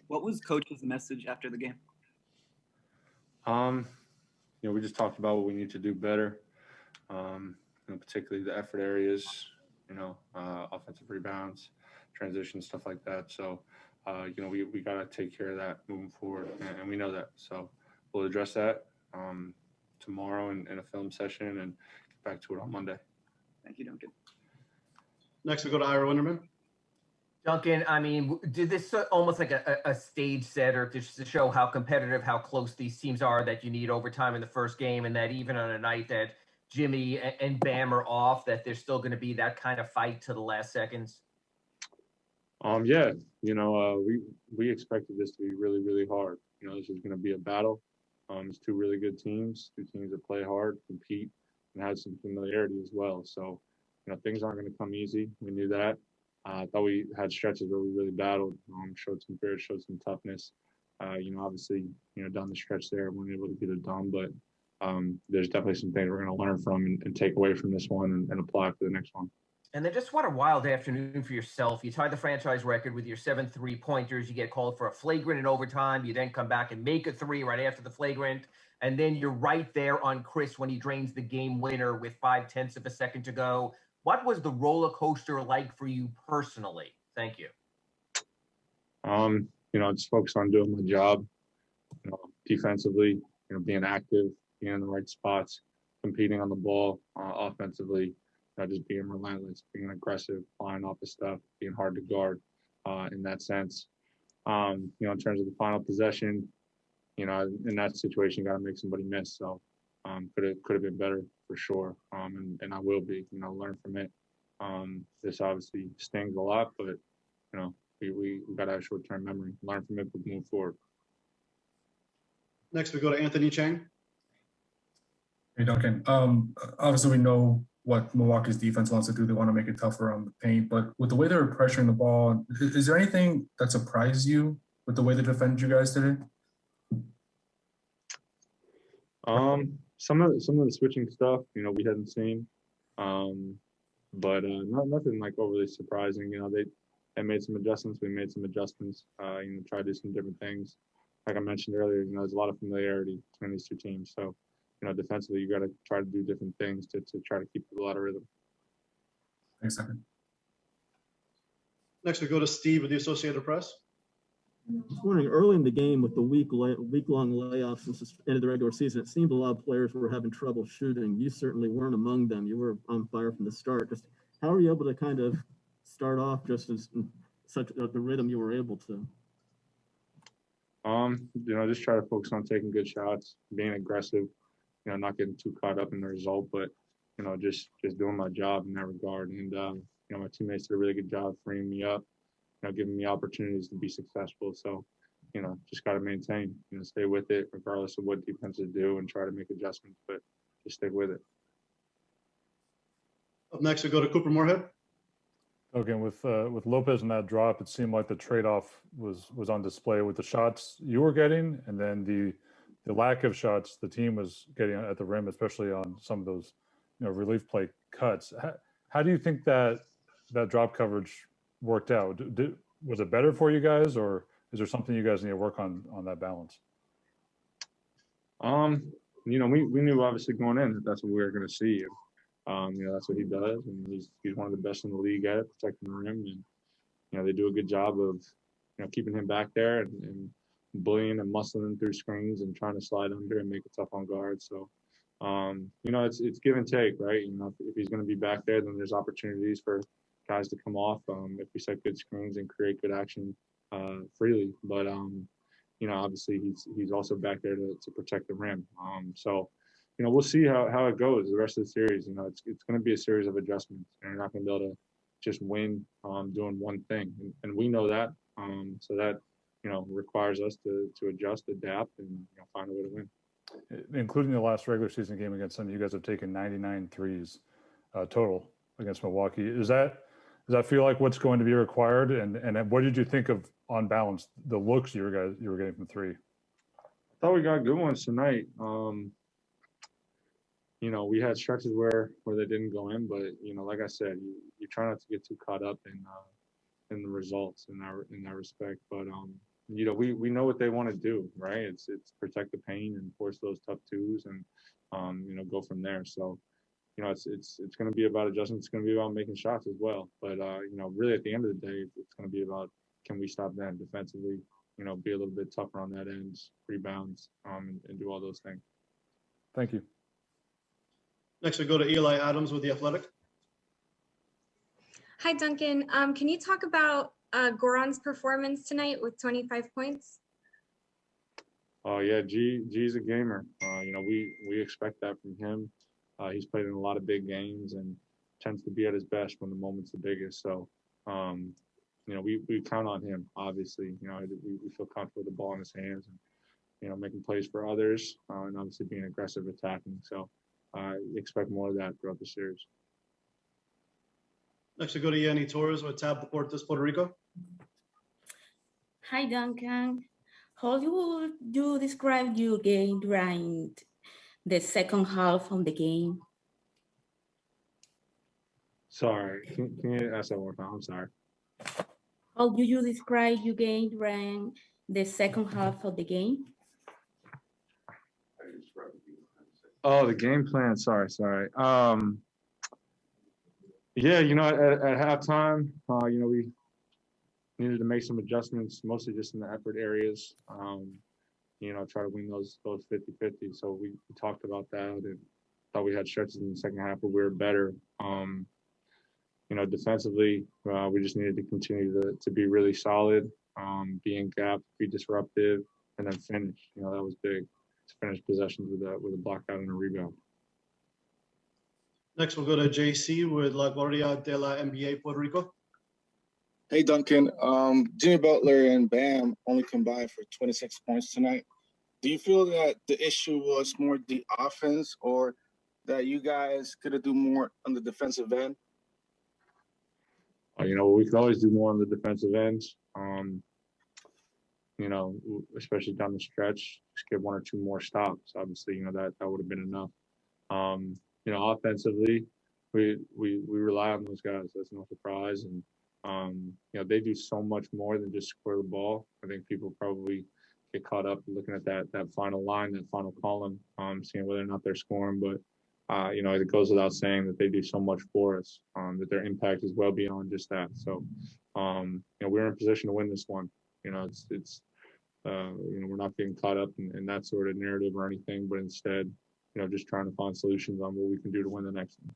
What was coach's message after the game? We just talked about what we need to do better. Particularly the effort areas, offensive rebounds, transition, stuff like that. So, we got to take care of that moving forward, and we know that. So we'll address that tomorrow in a film session and get back to it on Monday. Thank you, Duncan. Next, we go to Ira Winderman. Duncan, I mean, did this almost like a stage setter just to show how competitive, how close these teams are, that you need overtime in the first game, and that even on a night that Jimmy and Bam are off, that there's still going to be that kind of fight to the last seconds? Yeah, we expected this to be really, really hard. This is going to be a battle. It's two really good teams, two teams that play hard, compete, and have some familiarity as well. So, things aren't going to come easy. We knew that. I thought we had stretches where we really battled, showed some grit, showed some toughness. Obviously, down the stretch there, we weren't able to get it done, but there's definitely some things we're going to learn from and take away from this one and apply for the next one. And then just what a wild afternoon for yourself. You tie the franchise record with your 7 3-pointers. You get called for a flagrant in overtime. You then come back and make a three right after the flagrant. And then you're right there on Chris when he drains the game winner with 0.5 of a second to go. What was the roller coaster like for you personally? Thank you. Just focus on doing my job, defensively, being active, being in the right spots, competing on the ball, offensively, just being relentless, being aggressive, flying off the stuff, being hard to guard in that sense. In terms of the final possession, in that situation, you got to make somebody miss. So could have been better for sure. And I will be, learn from it. This obviously stings a lot, but, we got to have short-term memory, learn from it, but move forward. Next, we go to Anthony Chang. Hey, Duncan. Obviously, we know what Milwaukee's defense wants to do. They want to make it tougher on the paint. But with the way they were pressuring the ball, is there anything that surprised you with the way they defended you guys today? Some of the switching stuff, we hadn't seen, but nothing like overly surprising. They made some adjustments. We made some adjustments. Tried to do some different things. Like I mentioned earlier, there's a lot of familiarity between these two teams. So, defensively, you got to try to do different things to try to keep people out of rhythm. Thanks, Duncan. Next, we go to Steve with the Associated Press. This morning, early in the game with the week-long layoffs since the end of the regular season, it seemed a lot of players were having trouble shooting. You certainly weren't among them. You were on fire from the start. Just how were you able to kind of start off just as such the rhythm you were able to? Just try to focus on taking good shots, being aggressive, not getting too caught up in the result, but, just doing my job in that regard. And, my teammates did a really good job freeing me up, giving me opportunities to be successful. So, just got to maintain, stay with it regardless of what defenses do and try to make adjustments, but just stick with it. Up next, we go to Cooper Moorhead. Okay, with Lopez and that drop, it seemed like the trade-off was on display with the shots you were getting, and then the lack of shots the team was getting at the rim, especially on some of those, relief play cuts. How do you think that drop coverage worked out? Was it better for you guys, or is there something you guys need to work on that balance? We knew obviously going in that's what we were going to see. That's what he does, and he's one of the best in the league at it, protecting the rim. And they do a good job of keeping him back there and bullying and muscling through screens and trying to slide under and make it tough on guards. So it's give and take, right? If he's going to be back there, then there's opportunities for guys to come off if we set good screens and create good action freely. But obviously he's also back there to protect the rim. So we'll see how it goes the rest of the series. It's going to be a series of adjustments, and you're not going to be able to just win doing one thing. And we know that. So that, requires us to adjust, adapt, and find a way to win. Including the last regular season game against them, you guys have taken 99 threes total against Milwaukee. Does that feel like what's going to be required? And what did you think of, on balance, the looks you were getting from three? I thought we got good ones tonight. We had stretches where they didn't go in, but like I said, you try not to get too caught up in the results in that respect. But you know, we know what they want to do, right? It's protect the paint and force those tough twos, and you know, go from there. So you know, it's going to be about adjustment. It's going to be about making shots as well. But you know, really at the end of the day, it's going to be about, can we stop them defensively? You know, be a little bit tougher on that end, rebounds, and do all those things. Thank you. Next, we go to Eli Adams with The Athletic. Hi, Duncan. Can you talk about Goran's performance tonight with 25 points? Oh yeah, G's a gamer. You know, we expect that from him. He's played in a lot of big games and tends to be at his best when the moment's the biggest. So, you know, we count on him, obviously. You know, we feel comfortable with the ball in his hands and, you know, making plays for others, and obviously being aggressive attacking. So expect more of that throughout the series. Next, we go to Yanni Torres with Tab Deportes, Puerto Rico. Hi, Duncan. How would you describe your game during the second half of the game? Sorry, can you ask that one more time? I'm sorry. How do you describe your game during the second half of the game? Oh, the game plan. Sorry. Yeah, you know, at halftime, you know, we needed to make some adjustments, mostly just in the effort areas. You know, try to win those 50-50. So we talked about that and thought we had stretches in the second half where we were better. You know, defensively, we just needed to continue to be really solid, be in gap, be disruptive, and then finish. You know, that was big. To finish possessions with a block out and a rebound. Next, we'll go to JC with La Guardia de la NBA, Puerto Rico. Hey, Duncan. Jimmy Butler and Bam only combined for 26 points tonight. Do you feel that the issue was more the offense, or that you guys could have do more on the defensive end? You know, we could always do more on the defensive end. You know, especially down the stretch, just get one or two more stops. Obviously, you know, that would have been enough. You know, offensively, we rely on those guys. That's no surprise. And you know, they do so much more than just score the ball. I think people probably get caught up looking at that final line, that final column, seeing whether or not they're scoring. But you know, it goes without saying that they do so much for us. That their impact is well beyond just that. So, you know, we're in a position to win this one. You know, it's you know, we're not getting caught up in that sort of narrative or anything, but instead, you know, just trying to find solutions on what we can do to win the next one.